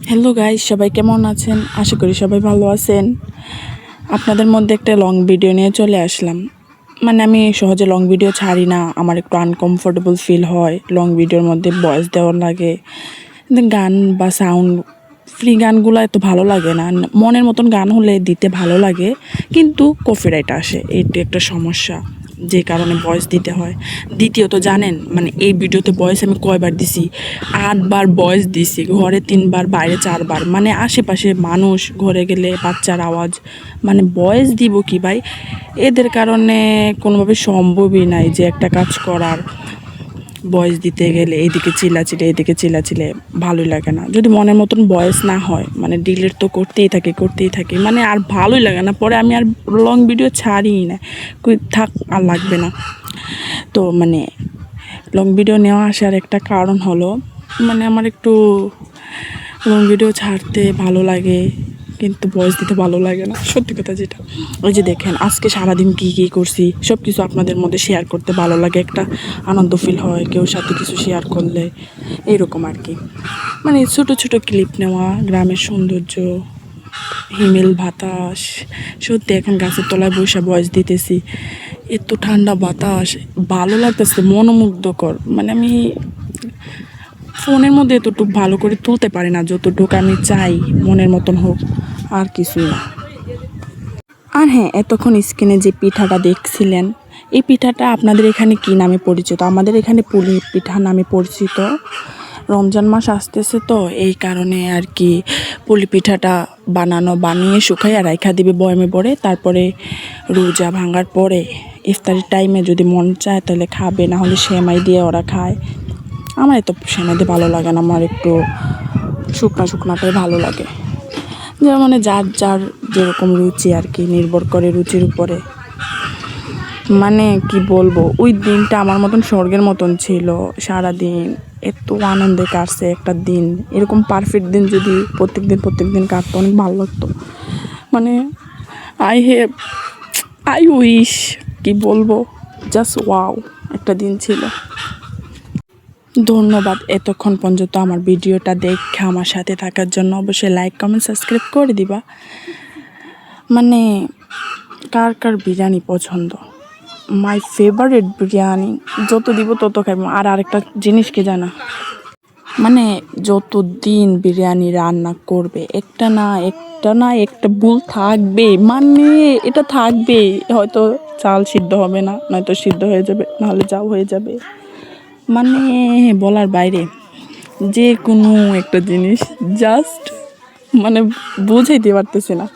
Hello guys, সবাই কেমন আছেন? আশা করি সবাই ভালো আছেন। আপনাদের মধ্যে একটা লং ভিডিও নিয়ে চলে আসলাম। আমি সহজে লং ভিডিও ছাড়ি না, আমার একটু আনকমফোর্টেবল ফিল হয়। লং ভিডিওর মধ্যে ভয়েস দেওয়ার লাগে, গান বা সাউন্ড ফ্রি গানগুলো এত ভালো লাগে না। মনের মতন গান হলে দিতে ভালো লাগে, কিন্তু কপিরাইট আসে, এইটা একটা সমস্যা, যে কারণে ভয়েস দিতে হয়। দ্বিতীয়ত জানেন, এই ভিডিওতে ভয়েস আমি কয়বার দিছি? 8বার ভয়েস দিছি, ঘরে 3বার, বাইরে 4বার। আশেপাশে মানুষ, ঘরে গেলে বাচ্চার আওয়াজ, ভয়েস দিব কি ভাই? এদের কারণে কোনোভাবে সম্ভবই নাই যে একটা কাজ করার। ভয়েস দিতে গেলে এইদিকে চিল্লাচিল্লে এদিকে চিল্লাচিল্লে ভালোই লাগে না। যদি মনের মতন ভয়েস না হয়, ডিলিট তো করতেই থাকি, আর ভালোই লাগে না। পরে আমি আর লং ভিডিও ছাড়িই না, থাক আর লাগবে না। তো লং ভিডিও নেওয়া আসার একটা কারণ হলো, আমার একটু লং ভিডিও ছাড়তে ভালো লাগে, কিন্তু ভয়েস দিতে ভালো লাগে না, সত্যি কথা যেটা। ওই যে দেখেন, আজকে সারাদিন কী করছি সব কিছু আপনাদের মধ্যে শেয়ার করতে ভালো লাগে, একটা আনন্দ ফিল হয় কেউ সাথে কিছু শেয়ার করলে, এইরকম আর কি। ছোটো ছোটো ক্লিপ নেওয়া, গ্রামের সৌন্দর্য, হিমেল বাতাস। সত্যি এখন গাছের তলায় বসে ভয়েস দিতেছি, এত ঠান্ডা বাতাস, ভালো লাগতেছে, মনোমুগ্ধকর। আমি ফোনের মধ্যে এতটুকু ভালো করে তুলতে পারি না যতটুকু আমি চাই মনের মতন হোক, আর কিছুই না। আর হ্যাঁ, এতক্ষণ স্ক্রিনে যে পিঠাটা দেখছিলেন, এই পিঠাটা আপনাদের এখানে কী নামে পরিচিত? আমাদের এখানে পুলি পিঠা নামে পরিচিত। রমজান মাস আসতেছে তো, এই কারণে আর কি পুলি পিঠাটা বানিয়ে শুকাইয়া রাইখা দিবে বয়ামে পড়ে। তারপরে রোজা ভাঙার পরে ইফতারির টাইমে যদি মন চায় তাহলে খাবে, না হলে সেমাই দিয়ে ওরা খায়। আমার এত সেমাই দিয়ে ভালো লাগে না, আমার একটু শুকনাটাই ভালো লাগে। যেমন যার যার যেরকম রুচি আর কি, নির্ভর করে রুচির উপরে। কি বলবো, ওই দিনটা আমার মতন স্বর্গের মতন ছিল। সারাদিন এত আনন্দে কাটছে একটা দিন। এরকম পারফেক্ট দিন যদি প্রত্যেক দিন কাটতো, অনেক ভালো লাগতো। আই উইশ, কি বলবো, জাস্ট ওয়াও একটা দিন ছিল। ধন্যবাদ এতক্ষণ পর্যন্ত আমার ভিডিওটা দেখে আমার সাথে থাকার জন্য। অবশ্যই লাইক, কমেন্ট, সাবস্ক্রাইব করে দিবা। কার কার বিরিয়ানি পছন্দ? মাই ফেভারিট বিরিয়ানি, যত দিব তত খাইব। আর আরেকটা জিনিস কি জানা, যত দিন বিরিয়ানি রান্না করবে, একটা না একটা ভুল থাকবে, এটা থাকবে। হয়তো চাল সিদ্ধ হবে না, নয়তো সিদ্ধ হয়ে যাবে, নাহলে যাও হয়ে যাবে। বলার বাইরে, যে কোনো একটা জিনিস জাস্ট বুঝাইতে পারতেছি না।